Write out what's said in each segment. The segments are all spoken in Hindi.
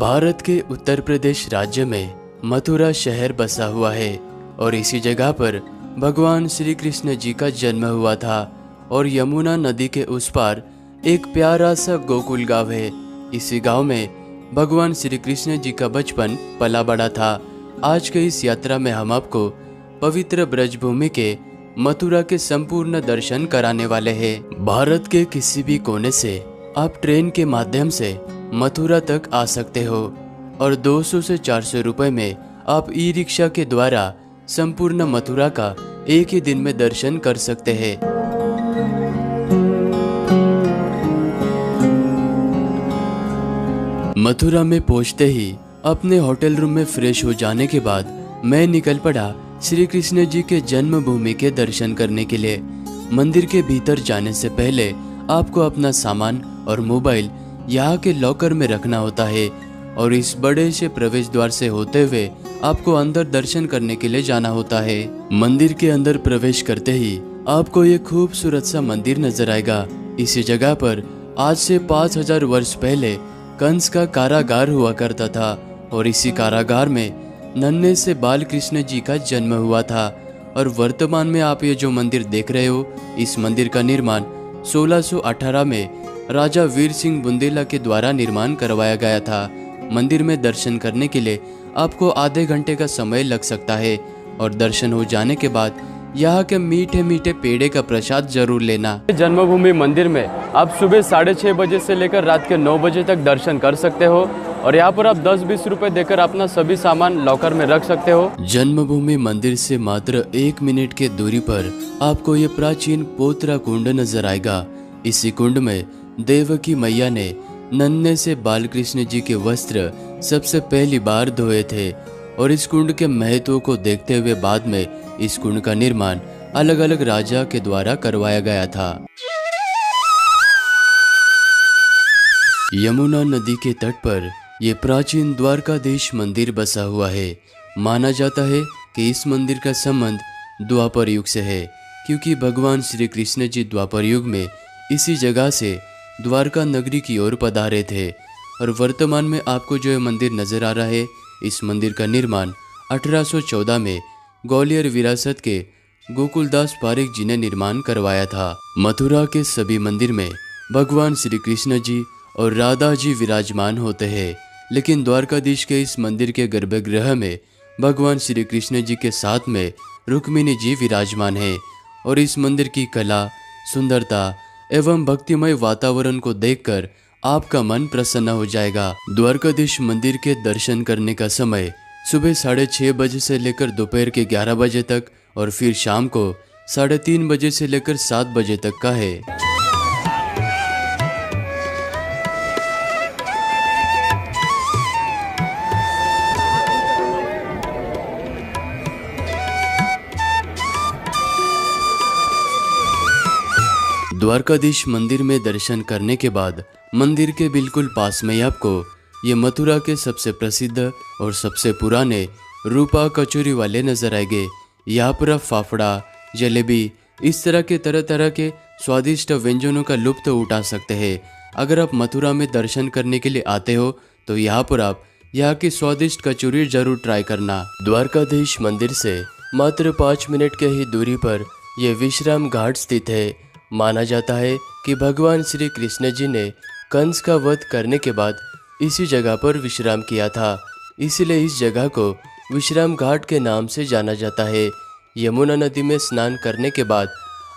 भारत के उत्तर प्रदेश राज्य में मथुरा शहर बसा हुआ है और इसी जगह पर भगवान श्री कृष्ण जी का जन्म हुआ था। और यमुना नदी के उस पार एक प्यारा सा गोकुल गांव है। इसी गांव में भगवान श्री कृष्ण जी का बचपन पला बड़ा था। आज के इस यात्रा में हम आपको पवित्र ब्रजभूमि के मथुरा के संपूर्ण दर्शन कराने वाले हैं। भारत के किसी भी कोने से आप ट्रेन के माध्यम से मथुरा तक आ सकते हो और 200 से 400 रुपए में आप ई रिक्शा के द्वारा संपूर्ण मथुरा का एक ही दिन में दर्शन कर सकते हैं। मथुरा में पहुंचते ही अपने होटल रूम में फ्रेश हो जाने के बाद मैं निकल पड़ा श्री कृष्ण जी के जन्मभूमि के दर्शन करने के लिए। मंदिर के भीतर जाने से पहले आपको अपना सामान और मोबाइल यहाँ के लॉकर में रखना होता है और इस बड़े से प्रवेश द्वार से होते हुए आपको अंदर दर्शन करने के लिए जाना होता है। मंदिर के अंदर प्रवेश करते ही आपको ये खूबसूरत सा मंदिर नजर आएगा। इसी जगह पर आज से 5000 वर्ष पहले कंस का कारागार हुआ करता था और इसी कारागार में नन्हे से बाल कृष्ण जी का जन्म हुआ था। और वर्तमान में आप ये जो मंदिर देख रहे हो, इस मंदिर का निर्माण 1618 में राजा वीर सिंह बुंदेला के द्वारा निर्माण करवाया गया था। मंदिर में दर्शन करने के लिए आपको आधे घंटे का समय लग सकता है और दर्शन हो जाने के बाद यहाँ के मीठे मीठे पेड़े का प्रसाद जरूर लेना। जन्मभूमि मंदिर में आप सुबह 6:30 बजे से लेकर रात के 9 बजे तक दर्शन कर सकते हो और यहाँ पर आप 10-20 रुपए देकर अपना सभी सामान लॉकर में रख सकते हो। जन्मभूमि मंदिर से मात्र 1 मिनट के दूरी पर आपको ये प्राचीन पोतरा कुंड नजर आएगा। इसी कुंड में देवकी मैया ने नन्हे से बालकृष्ण जी के वस्त्र सबसे पहली बार धोए थे और इस कुंड के महत्व को देखते हुए बाद में इस कुंड का निर्माण अलग अलग राजा के द्वारा करवाया गया था। यमुना नदी के तट पर यह प्राचीन द्वारकाधीश मंदिर बसा हुआ है। माना जाता है कि इस मंदिर का संबंध द्वापर युग से है, क्योंकि भगवान श्री कृष्ण जी द्वापर युग में इसी जगह से द्वारका नगरी की ओर पधारे थे। और वर्तमान में आपको जो मंदिर नजर आ रहा है, इस मंदिर का निर्माण 1814 में ग्वालियर विरासत के गोकुलदास पारीक जी ने निर्माण करवाया था। मथुरा के सभी मंदिर में भगवान श्री कृष्ण जी और राधा जी विराजमान होते हैं, लेकिन द्वारकाधीश के इस मंदिर के गर्भगृह में भगवान श्री कृष्ण जी के साथ में रुक्मिणी जी विराजमान है। और इस मंदिर की कला, सुंदरता एवं भक्तिमय वातावरण को देखकर आपका मन प्रसन्न हो जाएगा। द्वारकाधीश मंदिर के दर्शन करने का समय सुबह 6:30 बजे से लेकर दोपहर के 11 बजे तक और फिर शाम को 3:30 बजे से लेकर 7 बजे तक का है। द्वारकाधीश मंदिर में दर्शन करने के बाद मंदिर के बिल्कुल पास में ही आपको ये मथुरा के सबसे प्रसिद्ध और सबसे पुराने रूपा कचौरी वाले नजर आएंगे। यहाँ पर आप फाफड़ा, जलेबी, इस तरह के तरह तरह के स्वादिष्ट व्यंजनों का लुत्फ उठा सकते हैं। अगर आप मथुरा में दर्शन करने के लिए आते हो तो यहाँ पर आप यहाँ की स्वादिष्ट कचौरी जरूर ट्राई करना। द्वारकाधीश मंदिर से मात्र 5 मिनट के ही दूरी पर यह विश्राम घाट स्थित है। माना जाता है कि भगवान श्री कृष्ण जी ने कंस का वध करने के बाद इसी जगह पर विश्राम किया था, इसलिए इस जगह को विश्राम घाट के नाम से जाना जाता है। यमुना नदी में स्नान करने के बाद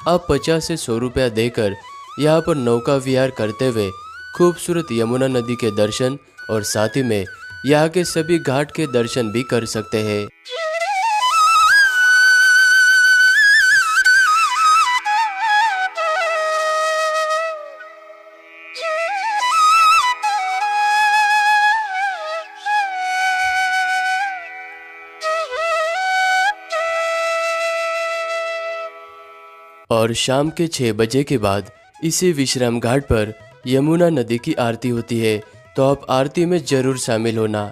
आप 50 से 100 रुपया देकर यहाँ पर नौका विहार करते हुए खूबसूरत यमुना नदी के दर्शन और साथ ही में यहाँ के सभी घाट के दर्शन भी कर सकते हैं। और शाम के 6 बजे के बाद इसी विश्राम घाट पर यमुना नदी की आरती होती है, तो आप आरती में जरूर शामिल होना।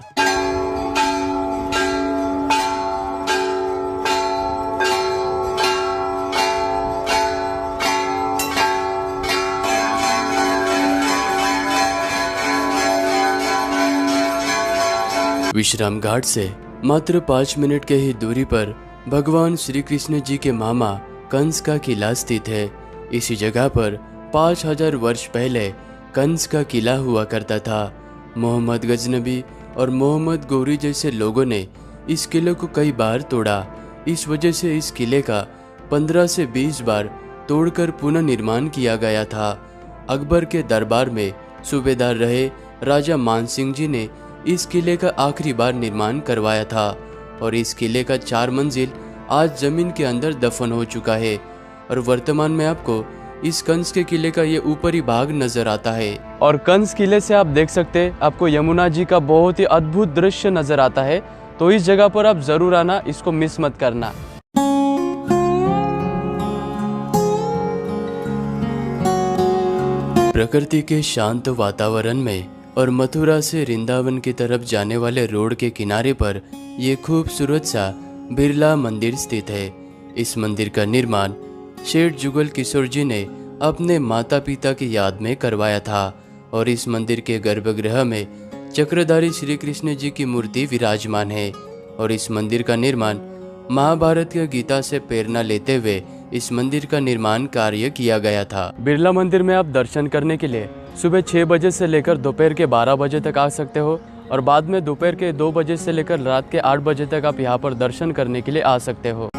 विश्राम घाट से मात्र 5 मिनट के ही दूरी पर भगवान श्री कृष्ण जी के मामा कंस का किला स्थित है। इसी जगह पर 5000 वर्ष पहले कंस का किला हुआ करता था। मोहम्मद गजनबी और मोहम्मद गौरी जैसे लोगों ने इस किले को कई बार तोड़ा। इस वजह से इस किले का 15 से 20 बार तोड़कर पुनः निर्माण किया गया था। अकबर के दरबार में सूबेदार रहे राजा मानसिंह जी ने इस किले का आखिरी बार निर्माण करवाया था और इस किले का 4 मंजिल आज जमीन के अंदर दफन हो चुका है और वर्तमान में आपको इस कंस के किले का ये ऊपरी भाग नजर आता है। और कंस किले से आप देख सकते हैं आपको यमुना जी का बहुत ही अद्भुत दृश्य नजर आता है। तो इस जगह पर आप जरूर आना, इसको मिस मत करना। प्रकृति के शांत वातावरण में और मथुरा से वृंदावन की तरफ जाने वाले रोड के किनारे पर ये खूबसूरत सा बिरला मंदिर स्थित है। इस मंदिर का निर्माण शेठ जुगल किशोर जी ने अपने माता पिता की याद में करवाया था और इस मंदिर के गर्भगृह में चक्रधारी श्री कृष्ण जी की मूर्ति विराजमान है और इस मंदिर का निर्माण महाभारत के गीता से प्रेरणा लेते हुए इस मंदिर का निर्माण कार्य किया गया था। बिरला मंदिर में आप दर्शन करने के लिए सुबह 6 बजे से लेकर दोपहर के 12 बजे तक आ सकते हो और बाद में दोपहर के 2 बजे से लेकर रात के 8 बजे तक आप यहाँ पर दर्शन करने के लिए आ सकते हो।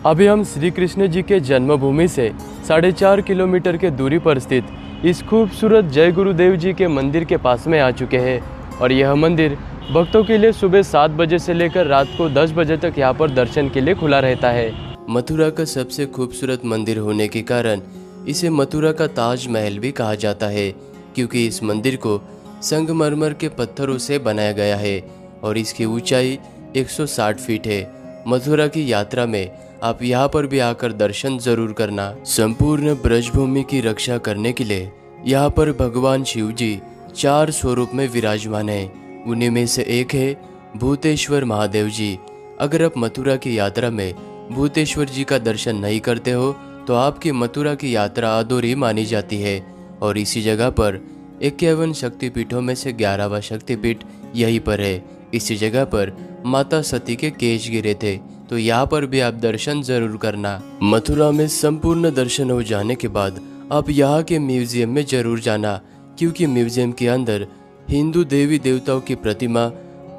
अभी हम श्री कृष्ण जी के जन्मभूमि से 4.5 किलोमीटर के दूरी पर स्थित इस खूबसूरत जय गुरुदेव जी के मंदिर के पास में आ चुके हैं और यह मंदिर भक्तों के लिए सुबह 7 बजे से लेकर रात को 10 बजे तक यहाँ पर दर्शन के लिए खुला रहता है। मथुरा का सबसे खूबसूरत मंदिर होने के कारण इसे मथुरा का ताजमहल भी कहा जाता है क्योंकि इस मंदिर को संगमरमर के पत्थरों से बनाया गया है और इसकी ऊंचाई 160 फीट है। मथुरा की यात्रा में आप यहाँ पर भी आकर दर्शन जरूर करना। संपूर्ण ब्रजभूमि की रक्षा करने के लिए यहाँ पर भगवान शिव जी 4 स्वरूप में विराजमान है। उन्हीं में से एक है भूतेश्वर महादेव जी। अगर आप मथुरा की यात्रा में भूतेश्वर जी का दर्शन नहीं करते हो तो आपकी मथुरा की यात्रा अधूरी मानी जाती है और इसी जगह पर 51 शक्तिपीठों में से 11वां शक्तिपीठ यहीं पर है। इसी जगह पर माता सती के केश गिरे थे तो यहाँ पर भी आप दर्शन जरूर करना। मथुरा में संपूर्ण दर्शन हो जाने के बाद आप यहाँ के म्यूजियम में जरूर जाना क्योंकि म्यूजियम के अंदर हिंदू देवी देवताओं की प्रतिमा,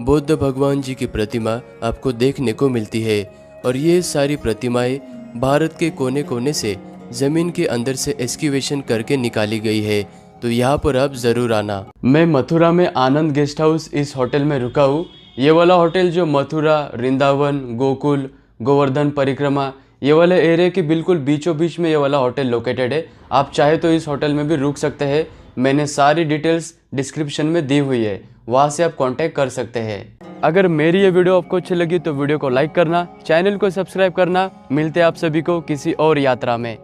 बौद्ध भगवान जी की प्रतिमा आपको देखने को मिलती है और ये सारी प्रतिमाएं भारत के कोने कोने से जमीन के अंदर से एक्सकेवेशन करके निकाली गई है। तो यहाँ पर आप जरूर आना। मैं मथुरा में आनंद गेस्ट हाउस इस होटल में रुका हूँ। ये वाला होटल जो मथुरा, वृंदावन, गोकुल, गोवर्धन परिक्रमा ये वाले एरिया के बिल्कुल बीचों बीच में ये वाला होटल लोकेटेड है। आप चाहे तो इस होटल में भी रुक सकते हैं। मैंने सारी डिटेल्स डिस्क्रिप्शन में दी हुई है, वहाँ से आप कांटेक्ट कर सकते हैं। अगर मेरी ये वीडियो आपको अच्छी लगी तो वीडियो को लाइक करना, चैनल को सब्सक्राइब करना। मिलते हैं आप सभी को किसी और यात्रा में।